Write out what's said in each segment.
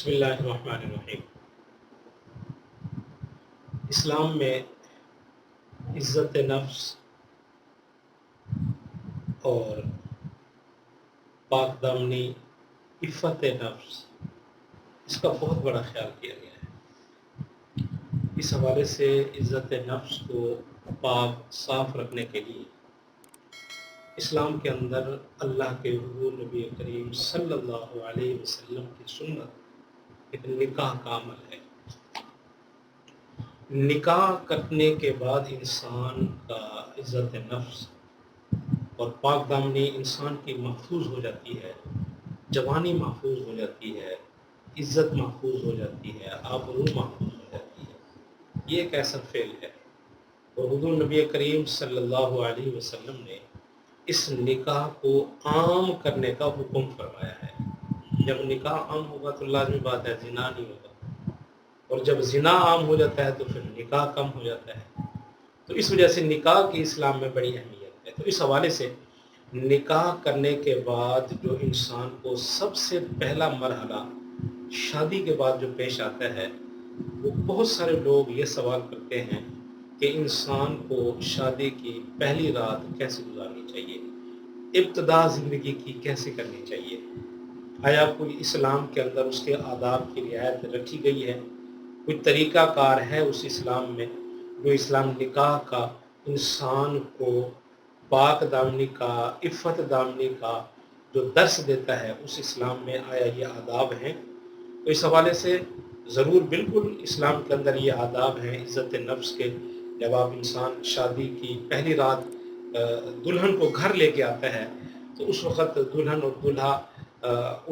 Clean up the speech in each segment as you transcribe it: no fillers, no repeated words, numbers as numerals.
بسم اللہ الرحمن الرحیم۔ اسلام میں عزت نفس اور پاک دامنی، عفت نفس، اس کا بہت بڑا خیال کیا گیا ہے۔ اس حوالے سے عزت نفس کو پاک صاف رکھنے کے لیے اسلام کے اندر اللہ کے حضور نبی کریم صلی اللہ علیہ وسلم کی سنت ایک نکاح کا عمل ہے۔ نکاح کرنے کے بعد انسان کا عزت نفس اور پاک دامنی انسان کی محفوظ ہو جاتی ہے، جوانی محفوظ ہو جاتی ہے، عزت محفوظ ہو جاتی ہے، آبرو محفوظ ہو جاتی ہے۔ یہ ایک ایسا فعل ہے اور حضور نبی کریم صلی اللہ علیہ وسلم نے اس نکاح کو عام کرنے کا حکم فرمایا ہے۔ جب نکاح عام ہوگا تو لازمی بات ہے زنا نہیں ہوگا، اور جب زنا عام ہو جاتا ہے تو پھر نکاح کم ہو جاتا ہے۔ تو اس وجہ سے نکاح کی اسلام میں بڑی اہمیت ہے۔ تو اس حوالے سے نکاح کرنے کے بعد جو انسان کو سب سے پہلا مرحلہ شادی کے بعد جو پیش آتا ہے، وہ بہت سارے لوگ یہ سوال کرتے ہیں کہ انسان کو شادی کی پہلی رات کیسے گزارنی چاہیے، ابتدا زندگی کی کیسے کرنی چاہیے، آیا کوئی اسلام کے اندر اس کے آداب کی رعایت رکھی گئی ہے، کوئی طریقہ کار ہے اس اسلام میں جو اسلام نکاح کا انسان کو پاک دامنی کا، عفت دامنی کا جو درس دیتا ہے، اس اسلام میں آیا یہ آداب ہیں؟ تو اس حوالے سے ضرور بالکل اسلام کے اندر یہ آداب ہیں عزت نفس کے۔ جب آپ انسان شادی کی پہلی رات دلہن کو گھر لے کے آتا ہے تو اس وقت دلہن اور دولہا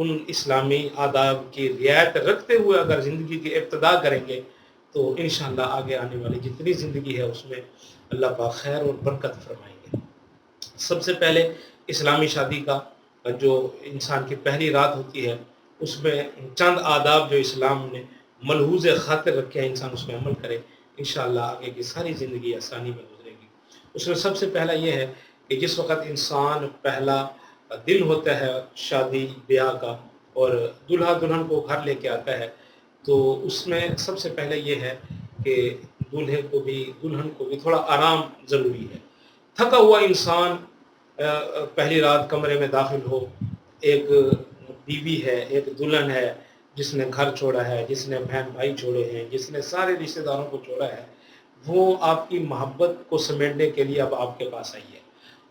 ان اسلامی آداب کی رعایت رکھتے ہوئے اگر زندگی کی ابتدا کریں گے تو انشاءاللہ آگے آنے والی جتنی زندگی ہے اس میں اللہ پاک خیر اور برکت فرمائیں گے۔ سب سے پہلے اسلامی شادی کا جو انسان کی پہلی رات ہوتی ہے اس میں چند آداب جو اسلام نے ملحوظ خاطر رکھے ہیں، انسان اس میں عمل کرے، انشاءاللہ آگے کی ساری زندگی آسانی میں گزرے گی۔ اس میں سب سے پہلا یہ ہے کہ جس وقت انسان پہلا دن ہوتا ہے شادی بیاہ کا اور دلہا دلہن کو گھر لے کے آتا ہے، تو اس میں سب سے پہلے یہ ہے کہ دولہے کو بھی دلہن کو بھی تھوڑا آرام ضروری ہے۔ تھکا ہوا انسان پہلی رات کمرے میں داخل ہو، ایک بیوی ہے، ایک دلہن ہے جس نے گھر چھوڑا ہے، جس نے بہن بھائی چھوڑے ہیں، جس نے سارے رشتہ داروں کو چھوڑا ہے، وہ آپ کی محبت کو سمیٹنے کے لیے اب آپ کے پاس آئی ہے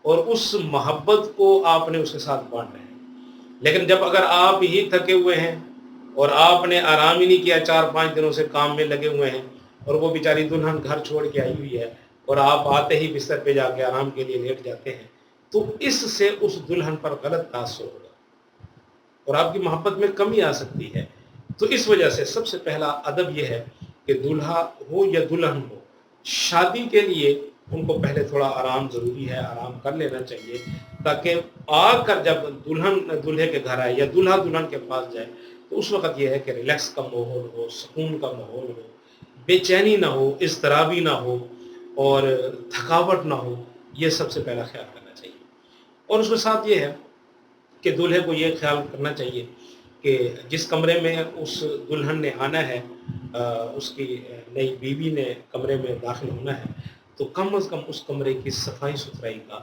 اور اس محبت کو آپ نے اس کے ساتھ بانٹنا ہے۔ لیکن جب اگر آپ ہی تھکے ہوئے ہیں اور آپ نے آرام ہی نہیں کیا، 4-5 دنوں سے کام میں لگے ہوئے ہیں، اور وہ بیچاری دلہن گھر چھوڑ کے آئی ہوئی ہے اور آپ آتے ہی بستر پہ جا کے آرام کے لیے لیٹ جاتے ہیں، تو اس سے اس دلہن پر غلط تاثر ہوگا اور آپ کی محبت میں کمی آ سکتی ہے۔ تو اس وجہ سے سب سے پہلا ادب یہ ہے کہ دلہا ہو یا دلہن ہو، شادی کے لیے ان کو پہلے تھوڑا آرام ضروری ہے، آرام کر لینا چاہیے، تاکہ آ کر جب دلہن دلہے کے گھر آئے یا دلہا دلہن کے پاس جائے تو اس وقت یہ ہے کہ ریلیکس کا ماحول ہو، سکون کا ماحول ہو، بے چینی نہ ہو، اضطرابی نہ ہو اور تھکاوٹ نہ ہو۔ یہ سب سے پہلا خیال کرنا چاہیے۔ اور اس کے ساتھ یہ ہے کہ دولہے کو یہ خیال کرنا چاہیے کہ جس کمرے میں اس دلہن نے آنا ہے، اس کی نئی بیوی نے کمرے میں داخل ہونا ہے، تو کم از کم اس کمرے کی صفائی ستھرائی کا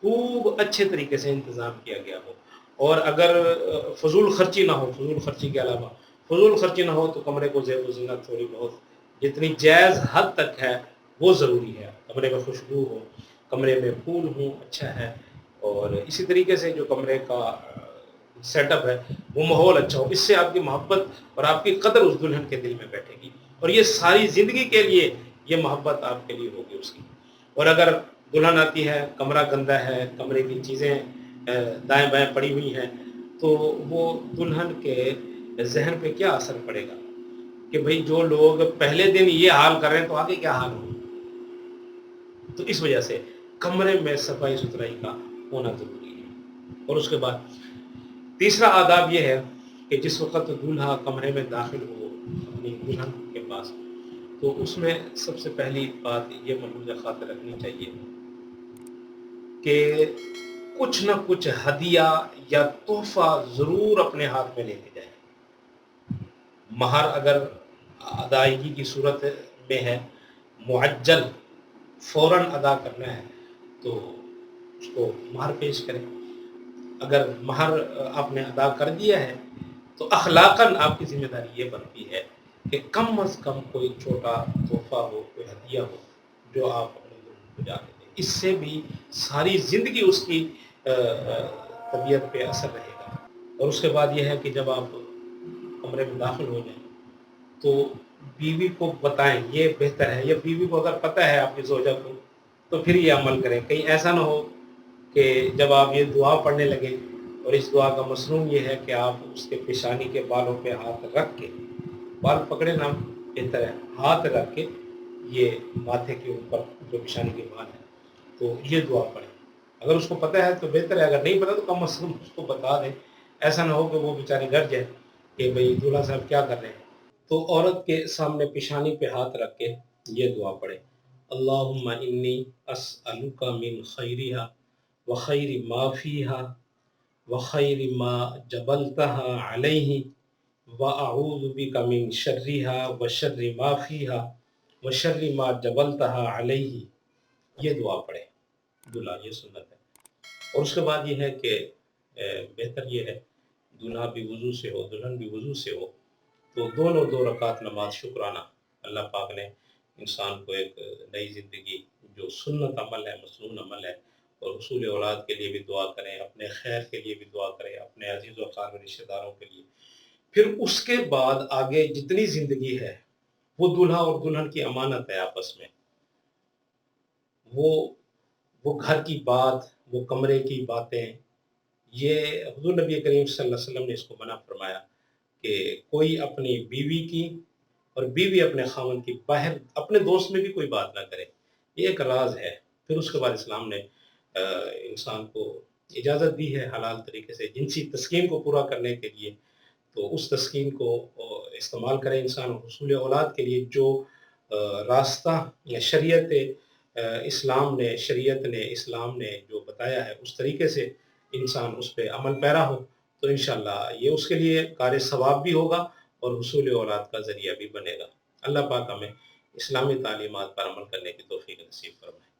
خوب اچھے طریقے سے انتظام کیا گیا ہو، اور اگر فضول خرچی نہ ہو، فضول خرچی کے علاوہ فضول خرچی نہ ہو تو کمرے کو زیب و زینت تھوڑی بہت جتنی جائز حد تک ہے وہ ضروری ہے۔ کمرے میں خوشبو ہو، کمرے میں پھول ہوں، اچھا ہے، اور اسی طریقے سے جو کمرے کا سیٹ اپ ہے وہ ماحول اچھا ہو۔ اس سے آپ کی محبت اور آپ کی قدر اس دلہن کے دل میں بیٹھے گی اور یہ ساری زندگی کے لیے یہ محبت آپ کے لیے ہوگی اس کی۔ اور اگر دلہن آتی ہے، کمرہ گندا ہے، کمرے کی چیزیں دائیں بائیں پڑی ہوئی ہیں، تو وہ دلہن کے ذہن پہ کیا اثر پڑے گا کہ بھئی جو لوگ پہلے دن یہ حال کر رہے ہیں تو آگے کیا حال ہو۔ تو اس وجہ سے کمرے میں صفائی ستھرائی کا ہونا ضروری ہے۔ اور اس کے بعد تیسرا آداب یہ ہے کہ جس وقت دولہا کمرے میں داخل ہو اپنی دلہن کے پاس، تو اس میں سب سے پہلی بات یہ ملحوظ خاطر رکھنی چاہیے کہ کچھ نہ کچھ ہدیہ یا تحفہ ضرور اپنے ہاتھ میں لے کے جائیں۔ مہر اگر ادائیگی کی صورت میں ہے، معجل فوراً ادا کرنا ہے تو اس کو مہر پیش کریں. اگر مہر آپ نے ادا کر دیا ہے تو اخلاقاً آپ کی ذمہ داری یہ بنتی ہے کہ کم از کم کوئی چھوٹا تحفہ ہو، کوئی ہدیہ ہو جو آپ اپنے دلہن کو جا کے دیں. اس سے بھی ساری زندگی اس کی طبیعت پہ اثر رہے گا. اور اس کے بعد یہ ہے کہ جب آپ کمرے میں داخل ہو جائیں تو بیوی کو بتائیں، یہ بہتر ہے. یا بیوی کو اگر پتہ ہے آپ کی زوجہ کو تو پھر یہ عمل کریں. کہیں ایسا نہ ہو کہ جب آپ یہ دعا پڑھنے لگیں، اور اس دعا کا مضمون یہ ہے کہ آپ اس کے پیشانی کے بالوں پہ ہاتھ رکھ کے، بال پکڑے نہ بہتر ہے، ہاتھ رکھ کے یہ ماتھے کے اوپر جو پیشانی کے بال ہیں تو یہ دعا پڑھیں. اگر اس کو پتہ ہے تو بہتر ہے، اگر نہیں پتہ تو کم از کم اس کو بتا دیں. ایسا نہ ہو کہ وہ بیچاری ڈر جائے کہ بھئی دولہا صاحب کیا کر رہے ہیں. تو عورت کے سامنے پیشانی پہ ہاتھ رکھ کے یہ دعا پڑھے: اللہم انی اسألک من خیرہا وخیر ما فیہا وخیر ما جبلتها علیہ واعوذ بک من شرہا وشر ما فیہا وشر ما جبلتها علیہ. یہ دعا پڑھے دلہا، یہ سنت ہے. اور اس کے بعد یہ ہے کہ بہتر یہ ہے دلہا بھی وضو سے ہو، دلہن بھی وضو سے ہو، تو دونوں 2 رکعت نماز شکرانہ. اللہ پاک نے انسان کو ایک نئی زندگی، جو سنت عمل ہے، مسنون عمل ہے، اور حصول اولاد کے لیے بھی دعا کریں، اپنے خیر کے لیے بھی دعا کریں، اپنے عزیز و اقارب رشتہ داروں کے لیے. پھر اس کے بعد آگے جتنی زندگی ہے وہ دلہا اور دلہن کی امانت ہے آپس میں. وہ گھر کی بات، وہ کمرے کی باتیں، یہ حضور نبی کریم صلی اللہ علیہ وسلم نے اس کو منع فرمایا کہ کوئی اپنی بیوی کی اور بیوی اپنے خاوند کی باہر اپنے دوست میں بھی کوئی بات نہ کرے. یہ ایک راز ہے. پھر اس کے بعد اسلام نے انسان کو اجازت دی ہے حلال طریقے سے جنسی تسکین کو پورا کرنے کے لیے. تو اس تسکین کو استعمال کرے انسان حصول اولاد کے لیے. جو راستہ شریعت اسلام نے جو بتایا ہے اس طریقے سے انسان اس پہ عمل پیرا ہو تو انشاءاللہ یہ اس کے لیے کار ثواب بھی ہوگا اور حصول اولاد کا ذریعہ بھی بنے گا. اللہ پاک ہمیں اسلامی تعلیمات پر عمل کرنے کی توفیق نصیب فرمائے.